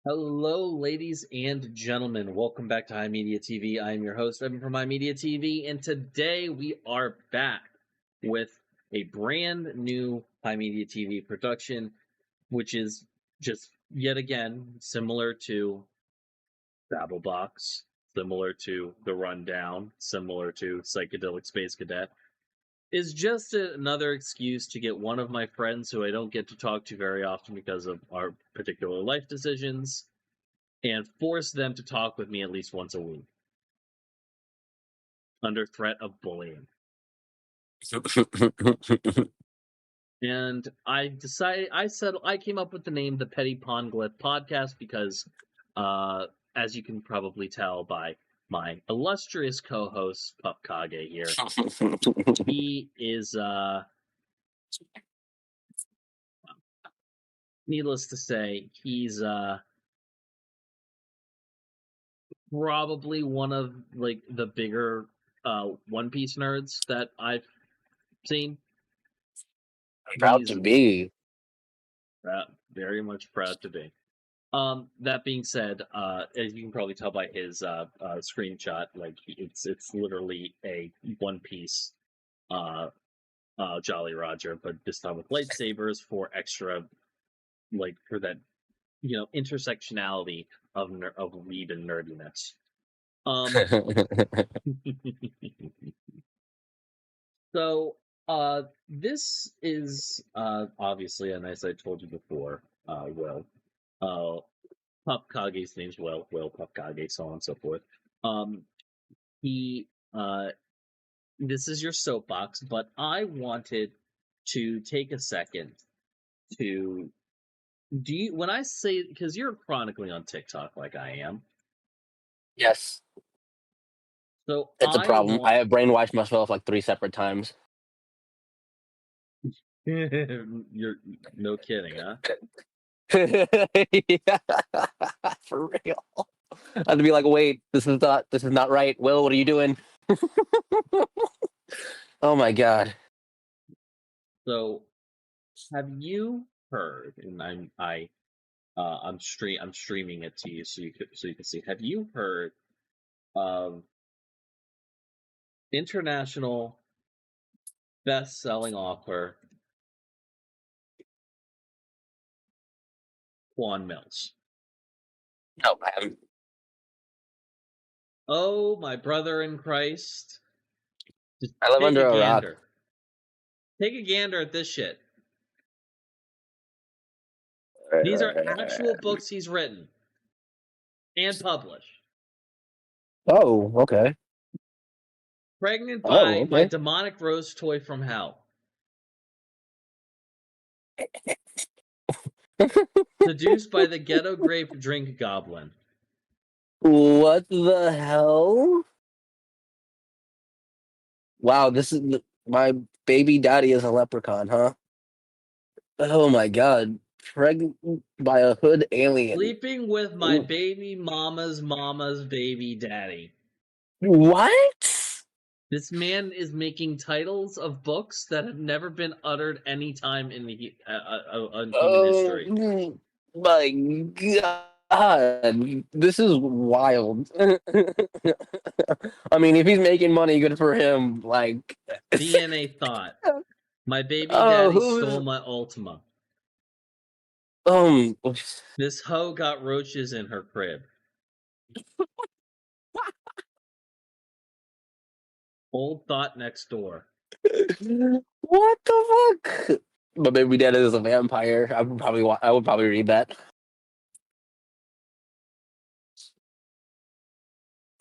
Hello, ladies and gentlemen. Welcome back to HIMediaTV. I am your host, Evan from HIMediaTV, and today we are back with a brand new HIMediaTV production, which is just yet again similar to Babelbox, similar to The Rundown, similar to Psychedelic Space Cadet. Is just another excuse to get one of my friends who I don't get to talk to very often because of our particular life decisions and force them to talk with me at least once a week under threat of bullying. And I came up with the name the Petty Ponglyph Podcast because, as you can probably tell by my illustrious co-host Pup Kage here, he is, needless to say, he's probably one of like the bigger One Piece nerds that I've seen. Proud to be. Very much proud to be. That being said, as you can probably tell by his screenshot, like it's literally a One Piece Jolly Roger, but this time with lightsabers for extra, like for that, intersectionality of weeb and nerdiness. So, this is obviously, and as I told you before, Will, Pup Kage's name's Will Pup Kage, so on and so forth. He, this is your soapbox, but I wanted to take a second to when I say, because you're chronically on TikTok like I am. Yes. So It's a problem. I have brainwashed myself like 3 separate times. You're no kidding, huh? Yeah, for real. I'd be like, wait, this is not right. Will, what are you doing? Oh my god. So, have you heard? And I'm streaming it to you so you can see. Have you heard of international best-selling author Quan Mills? No, I haven't. Oh, my brother in Christ! Just I live take under a a rock. gander. Take a gander at this shit. These are actual books he's written and published. Oh, okay. Pregnant Oh, by okay. my demonic rose toy from hell. Seduced by the ghetto grape drink goblin. What the hell? Wow, this is my baby daddy is a leprechaun, huh? Oh my god. Pregnant by a hood alien. Sleeping with my baby mama's baby daddy. What? This man is making titles of books that have never been uttered any time in the human history. My god. This is wild. I mean, if he's making money, good for him. Like DNA thought. My baby daddy stole my Ultima. This hoe got roaches in her crib. Old thought next door. What the fuck? My baby daddy is a vampire. I would probably read that.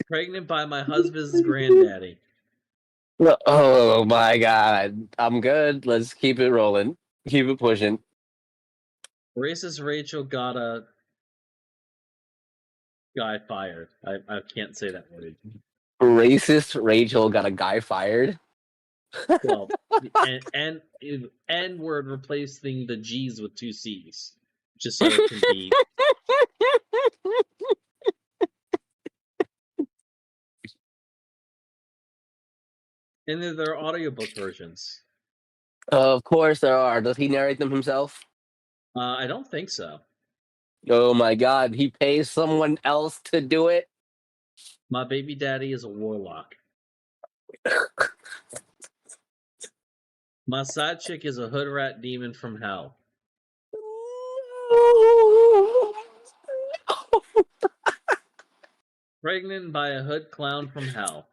Pregnant by my husband's granddaddy. Oh my god. I'm good. Let's keep it rolling. Keep it pushing. Racist Rachel got a guy fired. I can't say that word. Racist Rachel got a guy fired? Well, and N-word replacing the G's with 2 C's. Just so it can be... And there are audiobook versions. Of course there are. Does he narrate them himself? I don't think so. Oh my god, he pays someone else to do it? My baby daddy is a warlock. My side chick is a hood rat demon from hell. Pregnant by a hood clown from hell.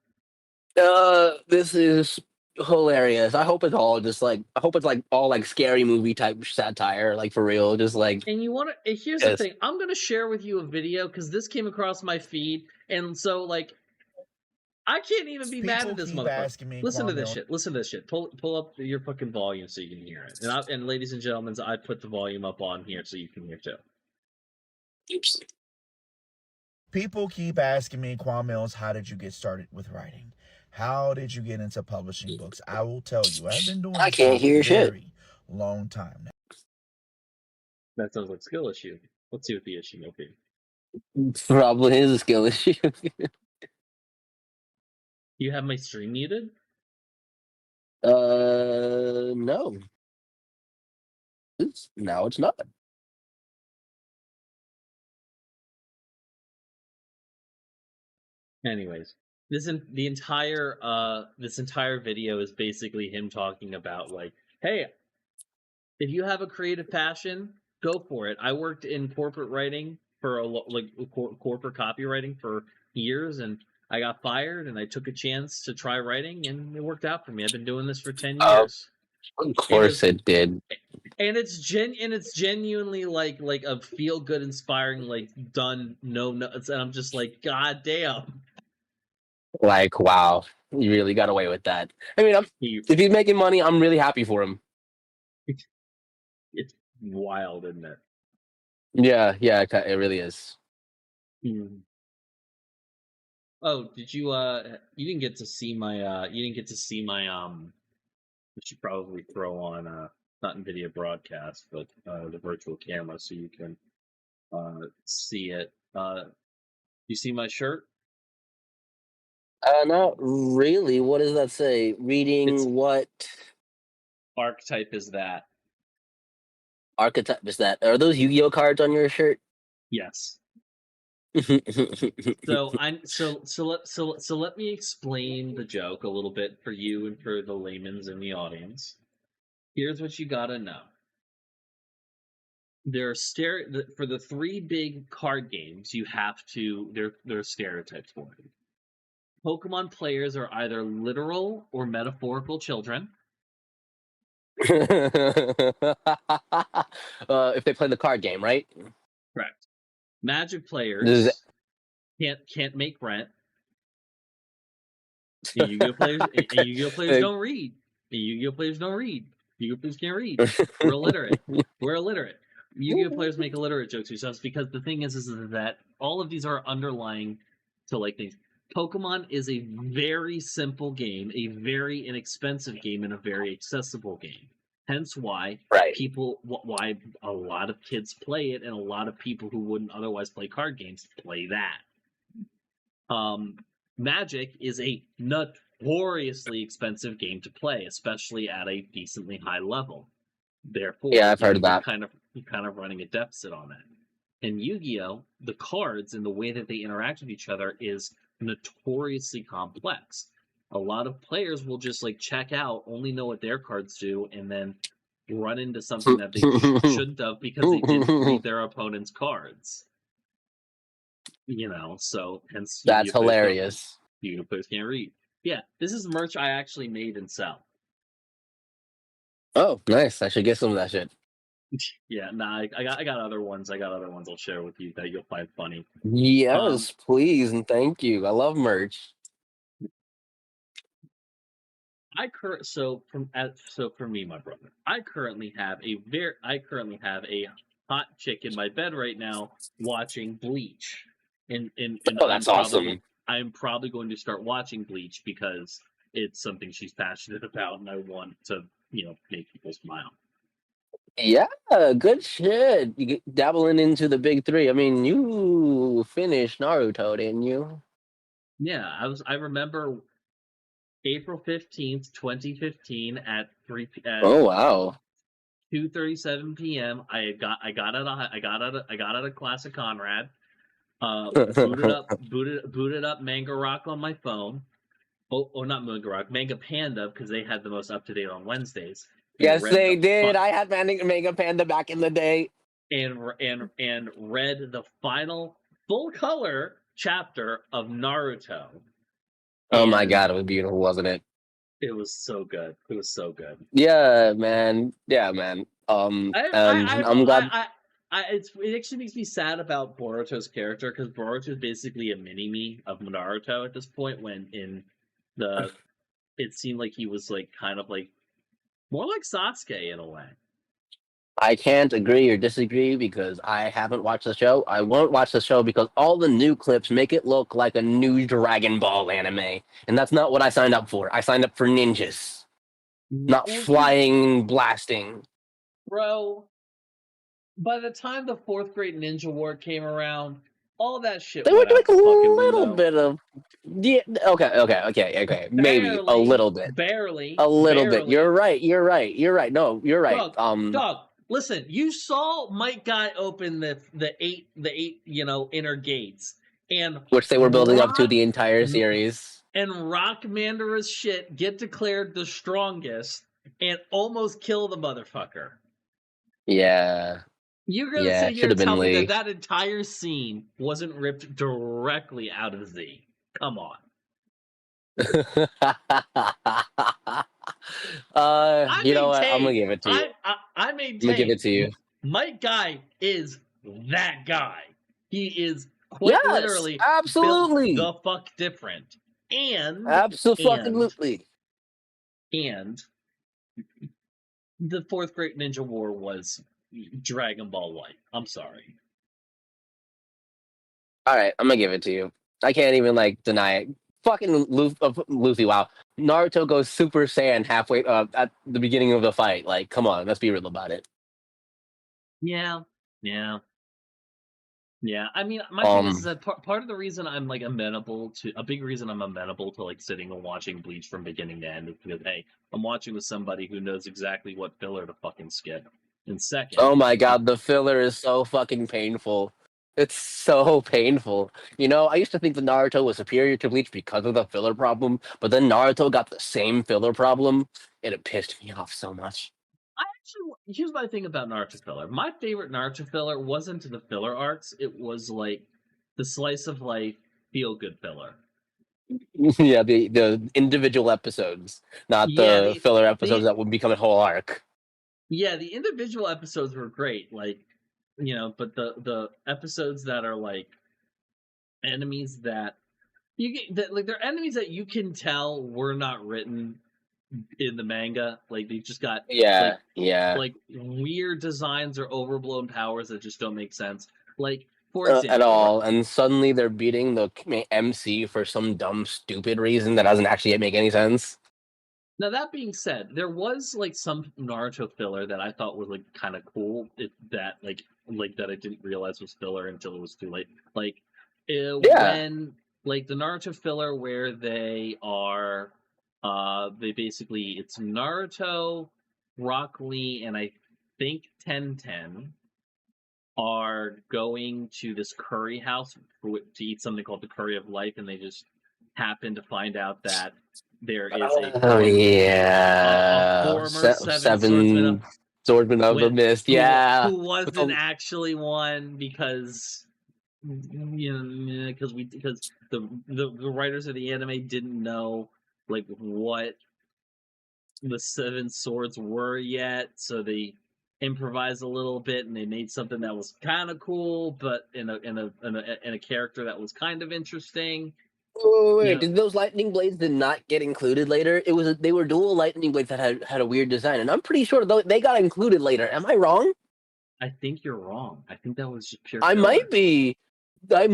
This is hilarious. I hope it's all just like I hope it's like all like scary movie type satire, like for real. Just like And you want to? Here's the yes. thing. I'm gonna share with you a video because this came across my feed, and so like I can't even be mad People at this keep motherfucker. asking me, Listen to this Kwame. shit. Listen to this shit. Pull up your fucking volume so you can hear it. And ladies and gentlemen, I put the volume up on here so you can hear too. Oops. People keep asking me, Kwame, how did you get started with writing? How did you get into publishing books? I will tell you, I've been doing I this for can't a hear shit. very long time now. That sounds like skill issue. Let's see what the issue will be. Probably is a skill issue. You have my stream muted? No. Now it's not. Anyways, the entire this entire video is basically him talking about like, hey, if you have a creative passion, go for it. I worked in corporate writing for corporate copywriting for years, and I got fired, and I took a chance to try writing, and it worked out for me. I've been doing this for 10 Of years. course it did. And it's genuinely like a feel good, inspiring, like done no, and I'm just like, god damn. Like, wow, you really got away with that. I mean, if he's making money, I'm really happy for him. It's wild, isn't it? Yeah, it really is. Oh, did you you didn't get to see my we should probably throw on not NVIDIA broadcast, but the virtual camera so you can see it. You see my shirt? Not really. What does that say? Reading It's what archetype is that? archetype is that? Are those Yu-Gi-Oh cards on your shirt? Yes. So let me explain the joke a little bit for you and for the layman's in the audience. Here's what you gotta know. There are for the three big card games, you have to there are stereotypes for it. Pokemon players are either literal or metaphorical children. If they play the card game, right? Correct. Magic players can't make rent. And Yu-Gi-Oh players don't read. And Yu-Gi-Oh players don't read. Yu-Gi-Oh players can't read. We're illiterate. We're illiterate. Yu-Gi-Oh players make illiterate jokes yourselves because the thing is that all of these are underlying to like things. Pokemon is a very simple game, a very inexpensive game, and a very accessible game. Hence why why a lot of kids play it, and a lot of people who wouldn't otherwise play card games play that. Magic is a notoriously expensive game to play, especially at a decently high level. Therefore, yeah, I've heard of that. You're kind of running a deficit on that. In Yu-Gi-Oh, the cards and the way that they interact with each other is notoriously complex. A lot of players will just like check out, only know what their cards do, and then run into something that they shouldn't have because they didn't read their opponent's cards. You know, so hence that's hilarious. Yu-Gi-Oh players can't read. Yeah, this is merch I actually made and sell. Oh, nice! I should get some of that shit. Yeah, nah, I got other ones. I got other ones I'll share with you that you'll find funny. Yes, please and thank you. I love merch. So for me, my brother, I currently have a hot chick in my bed right now watching Bleach, and Oh, that's awesome. I'm probably going to start watching Bleach because it's something she's passionate about, and I want to make people smile. Yeah, good shit. You get dabbling into the big three. I mean, you finished Naruto, didn't you? Yeah, I remember April 15th, 2015 at 3 p.m. Oh wow. 2:37 p.m. I got out of class at Conrad. Booted up Manga Rock on my phone. Oh, not Manga Rock, Manga Panda, because they had the most up to date on Wednesdays. And Yes, read they the did. I had Mega Panda back in the day. and read the final full color chapter of Naruto. Oh my And god, it was beautiful, wasn't it? it was so good. It was so good. Yeah, man. Yeah, man. And I'm glad. It actually makes me sad about Boruto's character, because Boruto is basically a mini-me of Naruto at this point, when it seemed like he was like kind of like more like Sasuke in a way. I can't agree or disagree because I haven't watched the show. I won't watch the show because all the new clips make it look like a new Dragon Ball anime, and that's not what I signed up for. I signed up for ninjas, not Well, flying, blasting. bro, by the time the fourth grade Ninja War came around, all that shit They were went doing out a the fucking little window. bit of, yeah. Okay. Maybe a little bit. Barely. A little bit. You're right. No, you're right. Dog. Listen, you saw Mike Guy open the eight inner gates, and Which they were building up to the entire series. And Rock Mandara's shit get declared the strongest and almost kill the motherfucker. Yeah. You're gonna sit here should and have tell been me Lee. that entire scene wasn't ripped directly out of Z? Come on. You know what? I'm gonna give it to you. I maintain. I'm gonna give it to you. Mike Guy is that guy. He is quite literally absolutely built the fuck different. And absolutely. And the fourth great Ninja War was Dragon Ball White. I'm sorry. All right, I'm gonna give it to you. I can't even deny it. Fucking Luffy, wow. Naruto goes Super Saiyan halfway at the beginning of the fight. Like, come on, let's be real about it. Yeah. I mean, my thing is that part of the reason I'm a big reason I'm amenable to sitting and watching Bleach from beginning to end is because, hey, I'm watching with somebody who knows exactly what filler to fucking skip. And second, oh my god, the filler is so fucking painful. It's so painful. You know, I used to think that Naruto was superior to Bleach because of the filler problem, but then Naruto got the same filler problem, and it pissed me off so much. Here's my thing about Naruto filler. My favorite Naruto filler wasn't the filler arcs. It was the slice of life feel good filler. Yeah, the individual episodes, not the filler episodes that would become a whole arc. Yeah, the individual episodes were great, but the episodes that are enemies that you get they're enemies that you can tell were not written in the manga. They just got weird designs or overblown powers that just don't make sense. For example, at all, and suddenly they're beating the MC for some dumb, stupid reason that doesn't actually make any sense. Now that being said, there was some Naruto filler that I thought was kind of cool. That I didn't realize was filler until it was too late. When the Naruto filler where they are, it's Naruto, Rock Lee, and I think Ten are going to this curry house to eat something called the Curry of Life, and they just happen to find out that there is a former seven swordsman of the mist, who wasn't actually one because the writers of the anime didn't know what the seven swords were yet, so they improvised a little bit and they made something that was kind of cool, but in a character that was kind of interesting. Wait, did those lightning blades not get included later? They were dual lightning blades that had a weird design, and I'm pretty sure they got included later. Am I wrong? I think you're wrong. I think that was just pure. I might be, but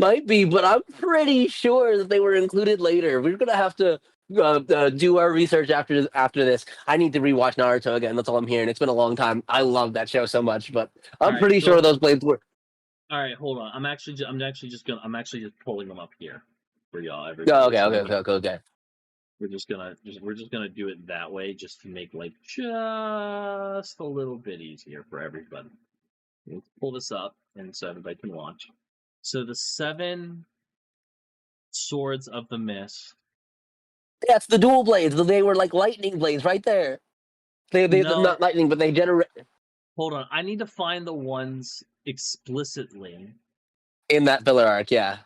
I'm pretty sure that they were included later. We're gonna have to do our research after this. I need to rewatch Naruto again. That's all I'm hearing. It's been a long time. I love that show so much, but I'm pretty sure those blades were. All right, hold on. I'm actually just pulling them up here for y'all. Okay. We're just gonna do it that way, just to make life just a little bit easier for everybody. Let's pull this up, and so everybody can watch. So the 7 swords of the mist. Yeah, it's the dual blades. They were like lightning blades right there. They're No, not lightning, but they generate hold on. I need to find the ones explicitly. in that filler arc. Yeah.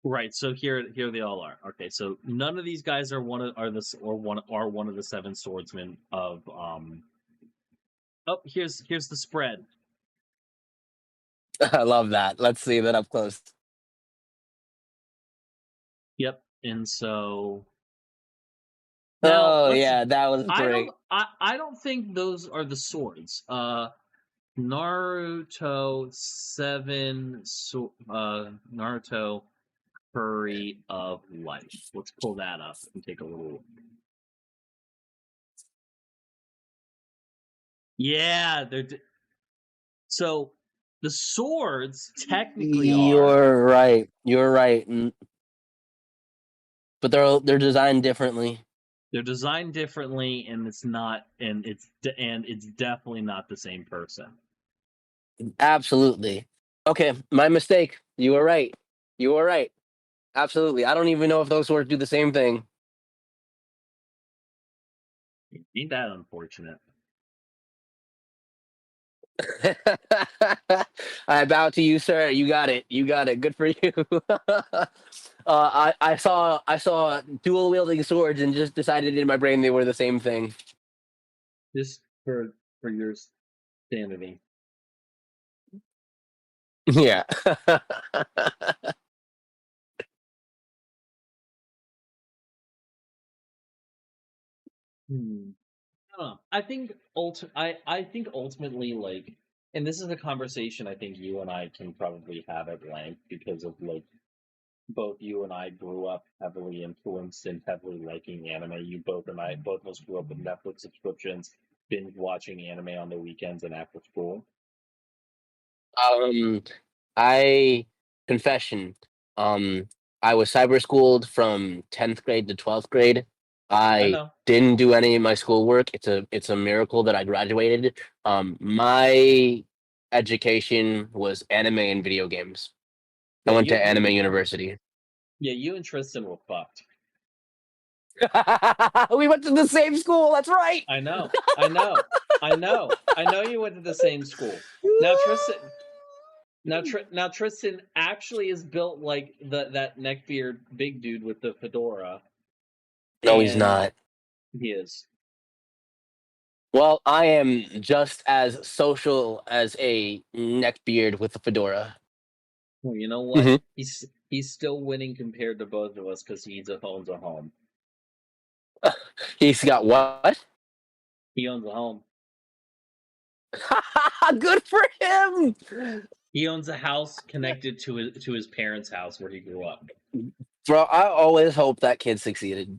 Right. So here they all are. Okay. So none of these guys are one of the 7 swordsmen of Oh, here's the spread. I love that. Let's see that up close. Yep. And so now Oh yeah, that was great. I don't think those are the swords. Naruto 7 Naruto Curry of Life. Let's pull that up and take a little look. Yeah, so the swords technically are. You're right. You're right. But they're designed differently. They're designed differently, and it's definitely not the same person. Absolutely. Okay, my mistake. You were right. You were right. Absolutely. I don't even know if those swords do the same thing. Ain't that unfortunate? I bow to you, sir. You got it. You got it. Good for you. I saw dual wielding swords and just decided in my brain they were the same thing. Just for your sanity. Yeah. I don't know. I think ultimately, like, and this is a conversation I think you and I can probably have at length, because of like both you and I grew up heavily influenced and heavily liking anime. Both of us grew up with Netflix subscriptions, binge watching anime on the weekends and after school. I confession. Um, I was cyber schooled from 10th grade to 12th grade. I I know. didn't do any of my schoolwork. It's a miracle that I graduated. My education was anime and video games. I Yeah, went to Anime University. yeah, you and Tristan were fucked. We went to the same school. That's right. I know. I know. I know. I know you went to the same school. Now Tristan actually is built like that neckbeard big dude with the fedora. No, he's And not. he is. Well, I am just as social as a neckbeard with a fedora. Well, you know what? Mhm. He's still winning compared to both of us because he owns a home. He's got what? He owns a home. Good for him. He owns a house connected to his parents' house where he grew up. Bro, I always hope that kid succeeded.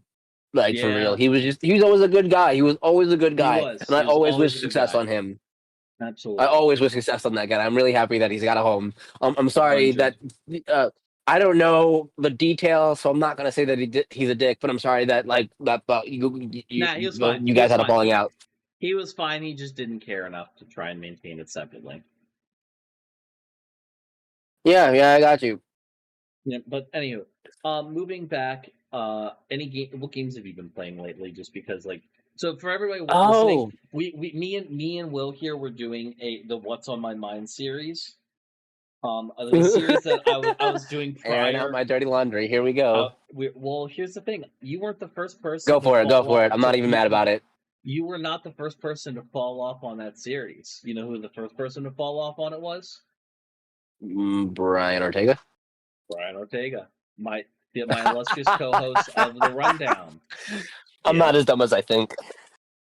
Like, for real. Yeah. He was always a good guy. He was always a good guy. was. And I He was always always wish a good success guy. on him. Absolutely. I always wish success on that guy. I'm really happy that he's got a home. I'm sorry 100. that I don't know the details, so I'm not gonna say that he's a dick. But I'm sorry that Nah, he was fine. you He guys was had a fine. falling out. He was fine. He just didn't care enough to try and maintain it separately. Yeah, I got you. Yeah, but anywho, moving back, what games have you been playing lately? Just because, like, so for everybody listening, me and Will here, we're doing the What's on My Mind series. The series that I was doing prior. Airing out my dirty laundry. Here we go. Well, here's the thing: you weren't the first person. Go for it. Go for it. I'm not even mad about it. You were not the first person to fall off on that series. You know who the first person to fall off on it was? Brian Ortega. Brian Ortega, my illustrious co-host of the Rundown. I'm not as dumb as I think.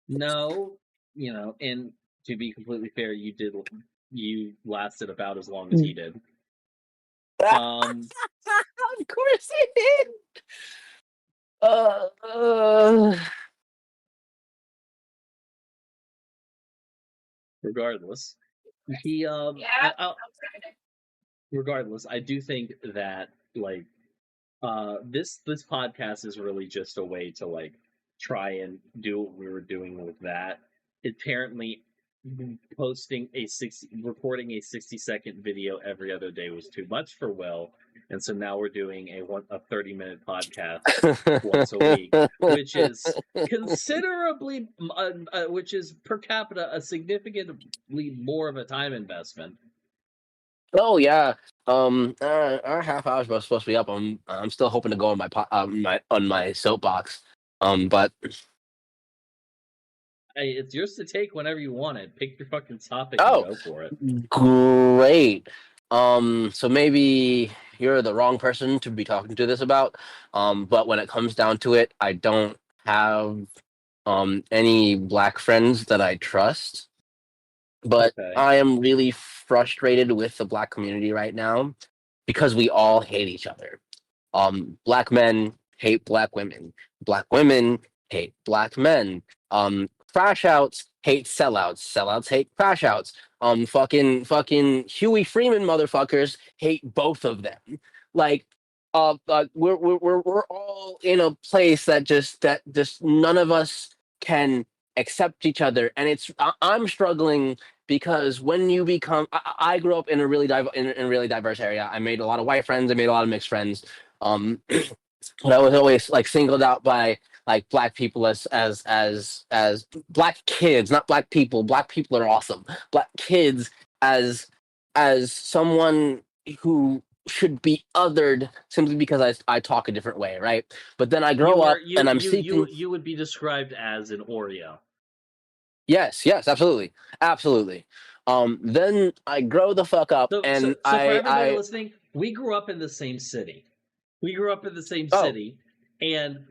No, and to be completely fair, you lasted about as long as he did. Of course he did. Regardless, regardless, I do think that, like, this podcast is really just a way to like try and do what we were doing with that. Apparently, recording a 60-second video every other day was too much for Will, and so now we're doing a 30-minute podcast once a week, which is considerably, which is per capita a significantly more of a time investment. Oh yeah. Our half hours was supposed to be up. I'm still hoping to go on my soapbox. But Hey, it's yours to take whenever you want it. Pick your fucking topic and oh, go for it. great. So maybe you're the wrong person to be talking to this about. But when it comes down to it, I don't have any black friends that I trust. But Okay. I am really frustrated with the black community right now because we all hate each other. Black men hate black women. Black women hate black men. Crash outs hate sellouts. Sellouts hate crash outs. Fucking Huey Freeman motherfuckers hate both of them. Like, we're all in a place that just none of us can accept each other, and I'm struggling because when you become, I grew up in a really in a really diverse area. I made a lot of white friends. I made a lot of mixed friends. But I was always like singled out by like black people as black kids, not black people. Black people are awesome. Black kids as someone who should be othered simply because I talk a different way, right? But then I grow up and I'm seeking. You would be described as an Oreo. Yes, absolutely, absolutely. Then I grow the fuck up, and So for everybody I listening, we grew up in the same city. We grew up in the same oh city, and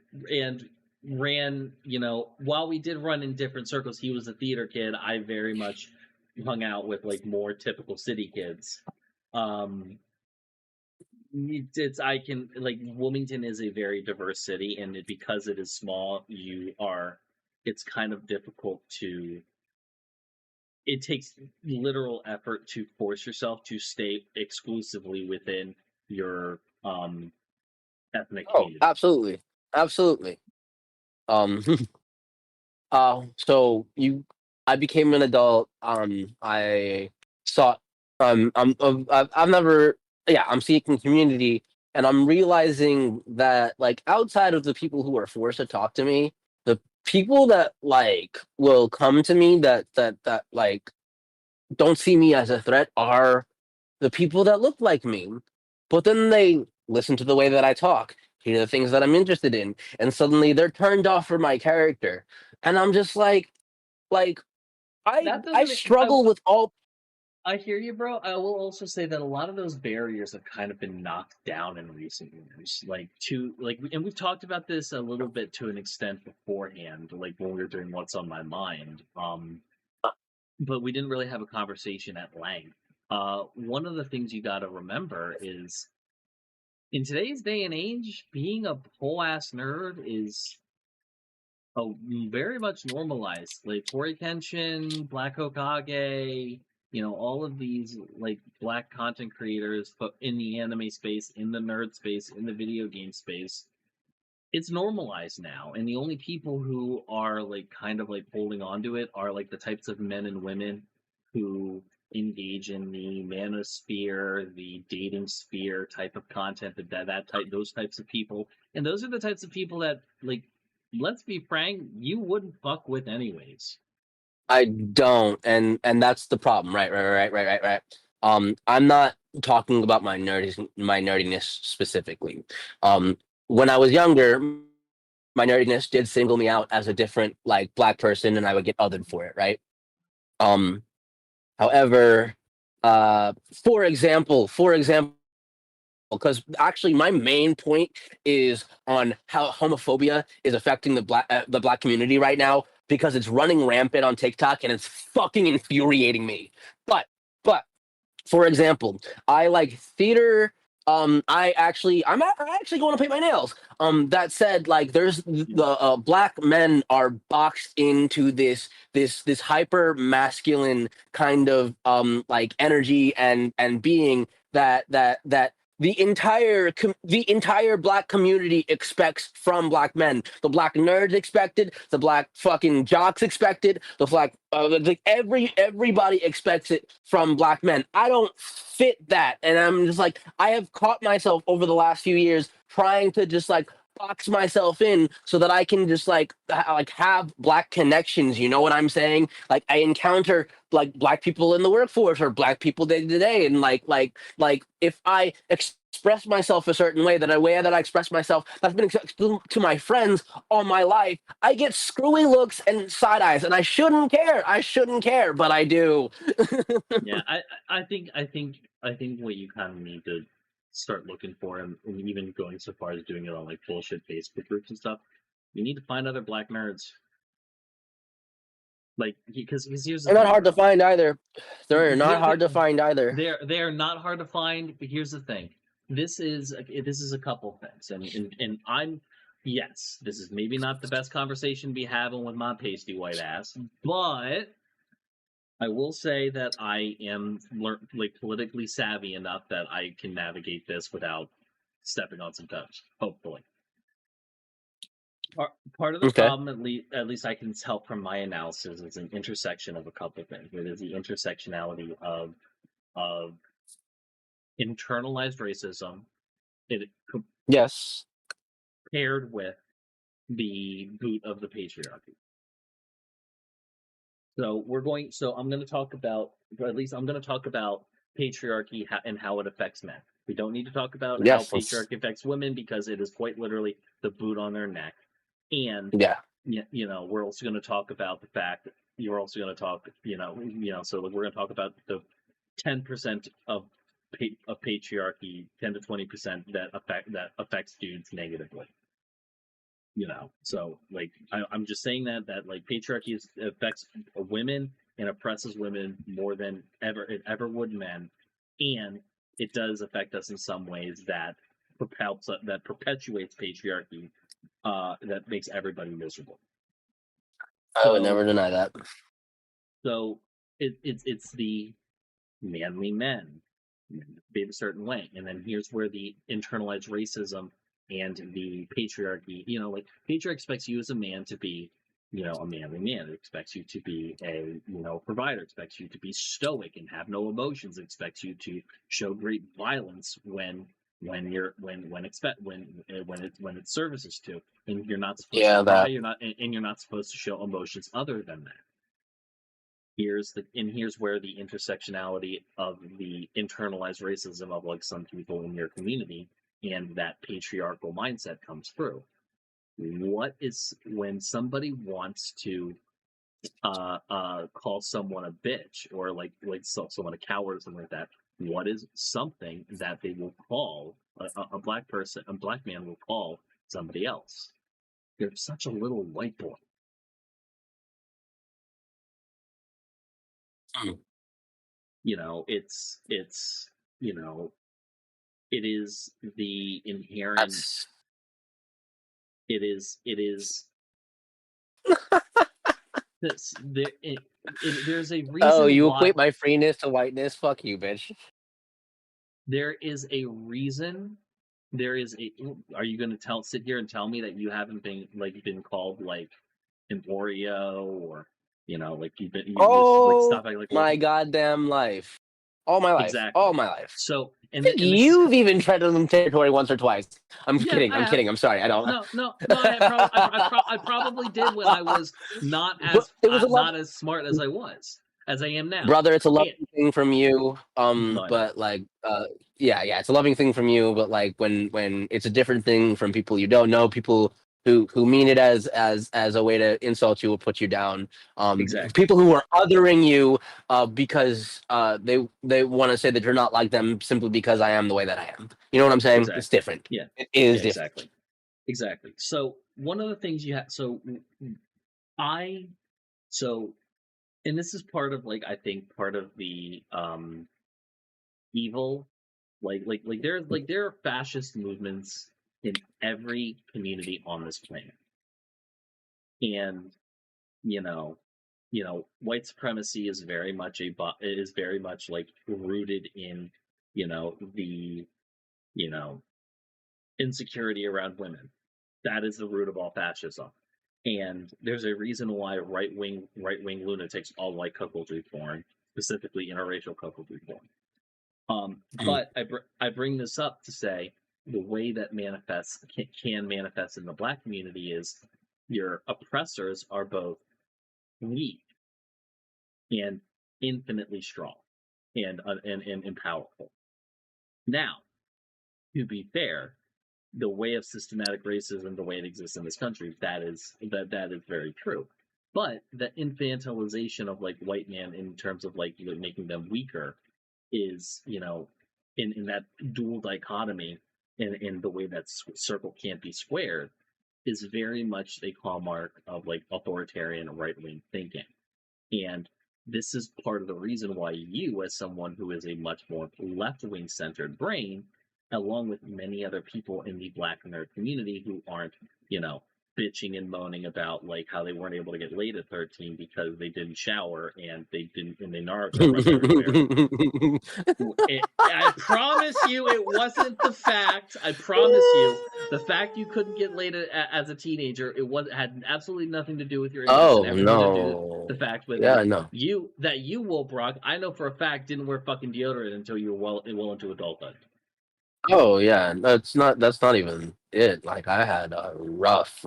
ran. You know, while we did run in different circles, he was a theater kid. I very much hung out with like more typical city kids. It's I can like Wilmington is a very diverse city, and because it is small, it's kind of difficult to. It takes literal effort to force yourself to stay exclusively within your ethnic community. absolutely, absolutely. Um, so I became an adult. I sought. I've never. Yeah, I'm seeking community, and I'm realizing that like outside of the people who are forced to talk to me, the people that like will come to me that like don't see me as a threat are the people that look like me. But then they listen to the way that I talk, hear the things that I'm interested in, and suddenly they're turned off for my character. And I'm just like That I doesn't. struggle with all. I hear you, bro. I will also say that a lot of those barriers have kind of been knocked down in recent years. And we've talked about this a little bit to an extent beforehand, like when we were doing What's on My Mind. But we didn't really have a conversation at length. One of the things you got to remember is in today's day and age, being a whole ass nerd is very much normalized. Like Tori Kenshin, Black Hokage, all of these like black content creators, but in the anime space, in the nerd space, in the video game space, it's normalized now. And the only people who are like kind of like holding on to it are like the types of men and women who engage in the manosphere, the dating sphere type of content, those types of people. And those are the types of people that like, let's be frank, you wouldn't fuck with anyways. I don't, and that's the problem, right. I'm not talking about my nerdiness specifically. When I was younger, my nerdiness did single me out as a different like black person, and I would get othered for it, right? Um, However, for example, because actually my main point is on how homophobia is affecting the black community right now because it's running rampant on TikTok and it's fucking infuriating me. But for example, I like theater. I'm actually going to paint my nails. That said, like there's the black men are boxed into this hyper masculine kind of like energy and being that the entire black community expects from black men. The black nerds expected, the black fucking jocks expected, the black everybody expects it from black men. I don't fit that, and I'm just like, I have caught myself over the last few years trying to just like box myself in so that I can just like have black connections. You know what I'm saying? Like I encounter like black people in the workforce or black people day to day, and like if I express myself a certain way, that a way that I express myself that's been expressed to my friends all my life, I get screwy looks and side eyes, and I shouldn't care. I shouldn't care, but I do. Yeah, I think what you kind of need to start looking for, and even going so far as doing it on like bullshit Facebook groups and stuff, you need to find other black nerds. Like, because here's the They're not thing, hard to bro. find either. They're not hard to find either. They're not hard to find, but here's the thing. This is a couple things, and I'm yes, this is maybe not the best conversation to be having with my pasty white ass, but I will say that I am like politically savvy enough that I can navigate this without stepping on some toes. Hopefully, part of the Okay. problem, at least I can tell from my analysis, is an intersection of a couple things. It is the intersectionality of internalized racism, it Yes. paired with the boot of the patriarchy. So I'm going to talk about, or at least I'm going to talk about patriarchy and how it affects men. We don't need to talk about how Yes. patriarchy affects women, because it is quite literally the boot on their neck. And Yeah. we're also going to talk about the fact that you're also going to talk, so we're going to talk about the 10% of patriarchy, 10 to 20% that affects dudes negatively. So like I'm just saying that like patriarchy affects women and oppresses women more than it ever would men, and it does affect us in some ways that perpetuates patriarchy, that makes everybody miserable. I would never deny that. So it's the manly men behave a certain way, and then here's where the internalized racism and the patriarchy, like patriarchy expects you as a man to be, a manly man. It expects you to be a, provider. It expects you to be stoic and have no emotions. It expects you to show great violence when it services to, and you're not supposed to Yeah, cry. that. You're not supposed to show emotions other than that. Here's where the intersectionality of the internalized racism of like some people in your community and that patriarchal mindset comes through. What is when somebody wants to call someone a bitch, or like someone a coward or something like that? What is something that they will call a black man will call somebody else? You're such a little white boy. It's it is the inherent. That's. It is. There's a reason. Oh, you why equate my freeness to whiteness? Fuck you, bitch. there is a reason. There is a. Are you going to sit here and tell me that you haven't been called like an Oreo, or like you've been like stuff like my goddamn life. All my life. Exactly. All my life. So I think you've even treaded on territory once or twice. I'm kidding. I'm kidding. I'm sorry. I don't. No. I probably did when I was not as not as smart as I am now. Brother, it's a loving thing from you. No, But like, yeah, it's a loving thing from you. But like, when it's a different thing from people you don't know, people who mean it as a way to insult you or put you down. Exactly. People who are othering you because they want to say that you're not like them simply because I am the way that I am. You know what I'm saying? Exactly. It's different. Yeah, it is different. Exactly. So one of the things you have. And this is part of I think part of the evil, there are fascist movements in every community on this planet, and white supremacy is very much rooted in the insecurity around women. That is the root of all fascism. And there's a reason why right wing lunatics all like cuckoldry porn, specifically interracial cuckoldry porn. But I bring this up to say the way that can manifest in the Black community is your oppressors are both weak and infinitely strong and powerful. Now, to be fair, the way of systematic racism, the way it exists in this country, that is very true. But the infantilization of white man in terms of making them weaker is, in that dual dichotomy, in the way that circle can't be squared, is very much a hallmark of authoritarian right wing thinking. And this is part of the reason why you, as someone who is a much more left wing centered brain, along with many other people in the Black nerd community who aren't, bitching and moaning about how they weren't able to get laid at 13 because they didn't shower and they Naruto run everywhere. I promise you it wasn't the fact. I promise you the fact you couldn't get laid as a teenager, had absolutely nothing to do with your age. Oh, and everything no. to do with the fact with you, Will Brock, I know for a fact didn't wear fucking deodorant until you were well into adulthood. Oh yeah, that's not even it. I had a rough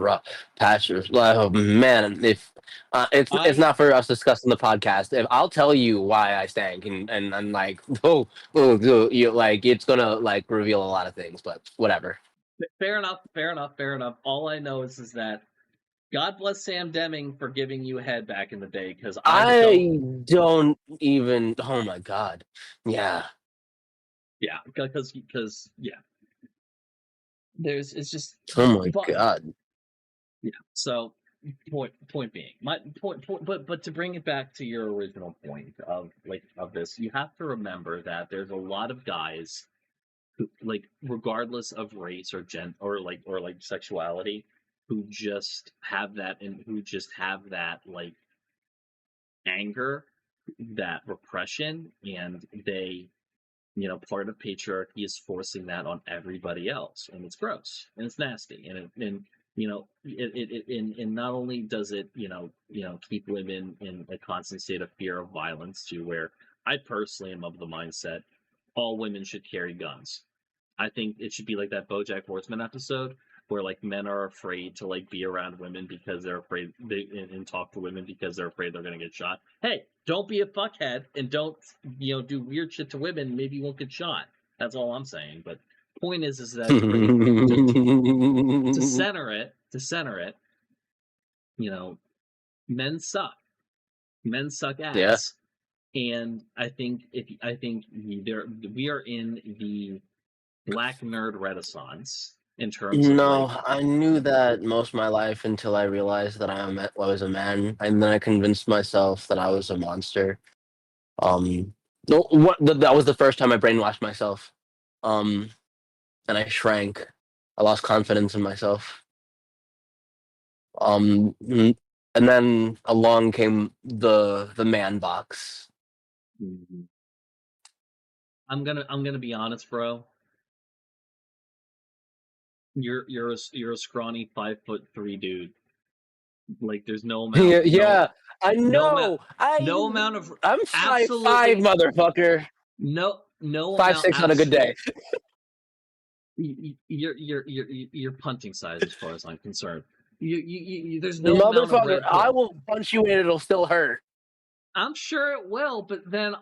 patches. Oh man, if it's not for us discussing the podcast. If I'll tell you why I stank, and it's gonna reveal a lot of things, but whatever. Fair enough. All I know is that God bless Sam Deming for giving you a head back in the day, because I don't even. Oh my god, yeah. Yeah, because it's just. Oh my god. Yeah. So point being, my point, but to bring it back to your original point of this, you have to remember that there's a lot of guys who, regardless of race or or sexuality, who just have that anger, that repression, and they, part of patriarchy is forcing that on everybody else, and it's gross and it's nasty, and not only does it keep women in a constant state of fear of violence, to where I personally am of the mindset all women should carry guns. I think it should be like that BoJack Horseman episode where men are afraid to be around women because they're afraid and talk to women because they're afraid they're going to get shot. Hey, don't be a fuckhead and don't do weird shit to women. Maybe you won't get shot. That's all I'm saying. But point is that to center it, men suck. Men suck ass. Yeah. And I think we are in the Black nerd renaissance in terms of I knew that most of my life until I realized that I was a man, and then I convinced myself that I was a monster. That was the first time I brainwashed myself, and I shrank. I lost confidence in myself. And then along came the man box. I'm gonna be honest, bro. You're a scrawny 5'3" dude. There's no amount. Yeah, I know. No amount of. I'm 5'5", motherfucker. No 5'6" on a good day. You're punting size as far as I'm concerned. There's no motherfucker. I will punch you and it'll still hurt. I'm sure it will, but then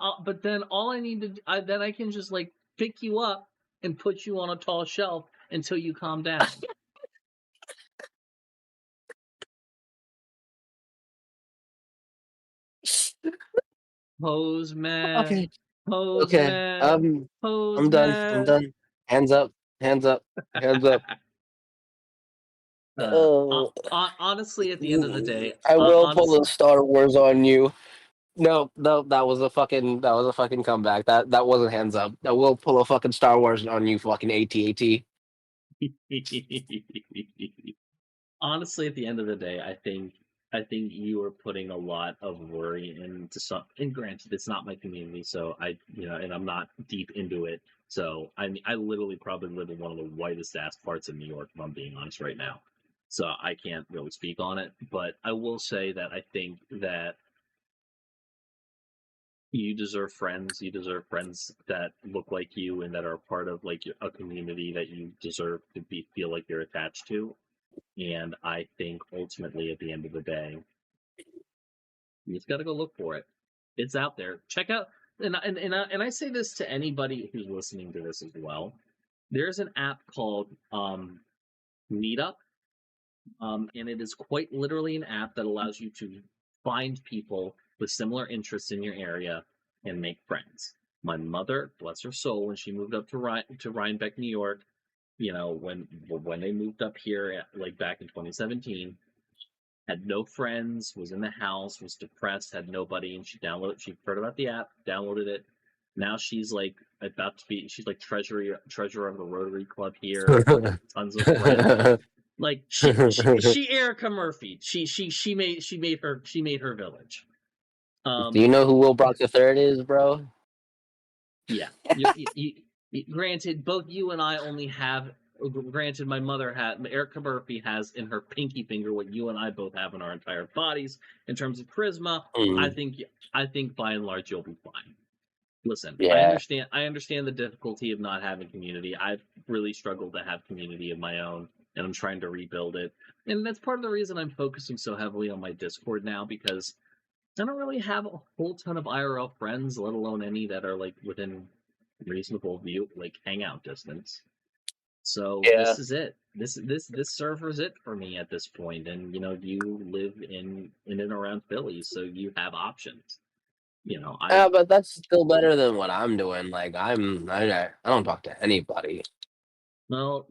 all I need to then I can just pick you up and put you on a tall shelf until you calm down. Pose man. Okay. Pose okay. man. Pose I'm done. man. I'm done. Hands up. Hands up. Hands up. Honestly, at the end of the day, I will pull a Star Wars on you. No, that was a fucking comeback. That wasn't hands up. I will pull a fucking Star Wars on you, fucking AT-AT. Honestly, at the end of the day, I think you are putting a lot of worry into some. And granted, it's not my community, so and I'm not deep into it. So I literally probably live in one of the whitest ass parts of New York, if I'm being honest right now. So I can't really speak on it, but I will say that I think that you deserve friends. You deserve friends that look like you and that are part of like a community that you deserve to feel like you're attached to. And I think ultimately, at the end of the day, you just got to go look for it. It's out there. Check out, and I say this to anybody who's listening to this as well. There's an app called Meetup, and it is quite literally an app that allows you to find people with similar interests in your area and make friends. My mother, bless her soul, when she moved up to Rhinebeck, New York, you know, when they moved up here, like back in 2017, had no friends, was in the house, was depressed, had nobody, and she heard about the app, downloaded it. Now she's like she's like treasurer of the Rotary Club here, like tons of friends. Like she Erica Murphy. She made her village. Do you know who Will Brock III is, bro? Yeah. Granted, both you and I only have. Granted, my mother Erica Murphy has in her pinky finger what you and I both have in our entire bodies in terms of charisma. I think by and large you'll be fine. Listen, Yeah. I understand the difficulty of not having community. I've really struggled to have community of my own, and I'm trying to rebuild it. And that's part of the reason I'm focusing so heavily on my Discord now, because I don't really have a whole ton of IRL friends, let alone any that are like within reasonable view, like hangout distance. So Yeah. this is it. This server's it for me at this point. And you know, you live in and around Philly, so you have options. You know, Yeah, but that's still better than what I'm doing. Like I don't talk to anybody. well,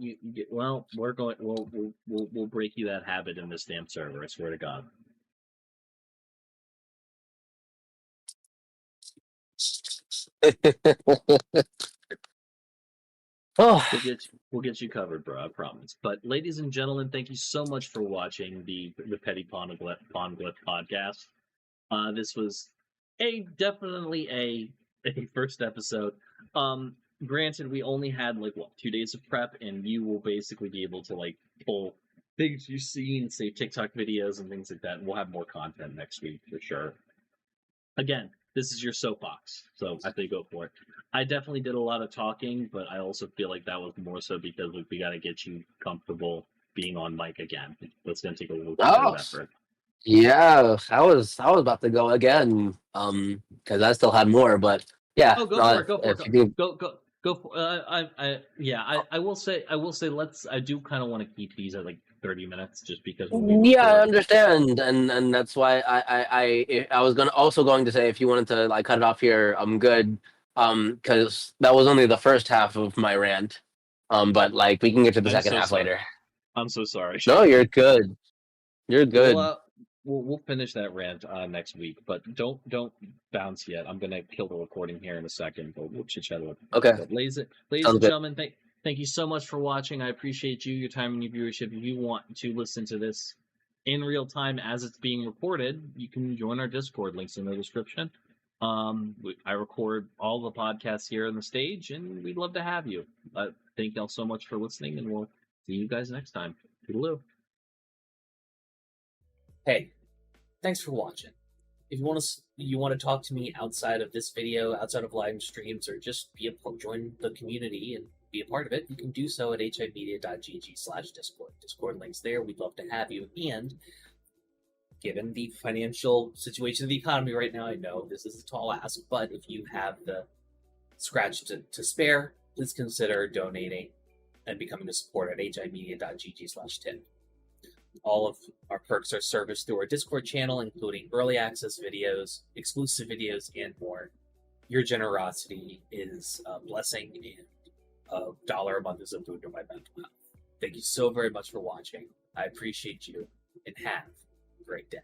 we're going. We'll break you that habit in this damn server. I swear to God. Oh, We'll get you covered, bro. I promise. But ladies and gentlemen, thank you so much for watching the Petty Ponglyph podcast. This was definitely a first episode. Granted, we only had like 2 days of prep, and you will basically be able to like pull things you've seen, say TikTok videos and things like that. And we'll have more content next week for sure. Again, this is your soapbox, so I say go for it. I definitely did a lot of talking, but I also feel like that was more so because we got to get you comfortable being on mic again. That's going to take a little bit of effort. Yeah, I was about to go again, because I still had more, but yeah. Oh, go for it. Go for it. If you Go for. I will say. I do kind of want to keep these at like 30 minutes, just because when we yeah, I record. understand, and that's why I was going to say if you wanted to like cut it off here, I'm good, because that was only the first half of my rant, but like we can get to the second half later. I'm so sorry. No, you're good. You're good. We'll finish that rant next week, but don't bounce yet. I'm gonna kill the recording here in a second, but we'll chit chat. Okay. But ladies Sounds and good. gentlemen, thank you so much for watching. I appreciate your time and your viewership. If you want to listen to this in real time as it's being recorded, you can join our Discord. Links in the description. I record all the podcasts here on the stage, and we'd love to have you. Thank y'all so much for listening, and we'll see you guys next time. Toodaloo. Hey, thanks for watching. If you want to talk to me outside of this video, outside of live streams, or just join the community and be a part of it, you can do so at HIMediaTV/Discord. Discord links there. We'd love to have you. And given the financial situation of the economy right now, I know this is a tall ask, but if you have the scratch to spare, please consider donating and becoming a supporter at HIMedia.gg/tip. All of our perks are serviced through our Discord channel, including early access videos, exclusive videos, and more. Your generosity is a blessing, and $1 a month is a boon to my mental health. Thank you so very much for watching. I appreciate you, and have a great day.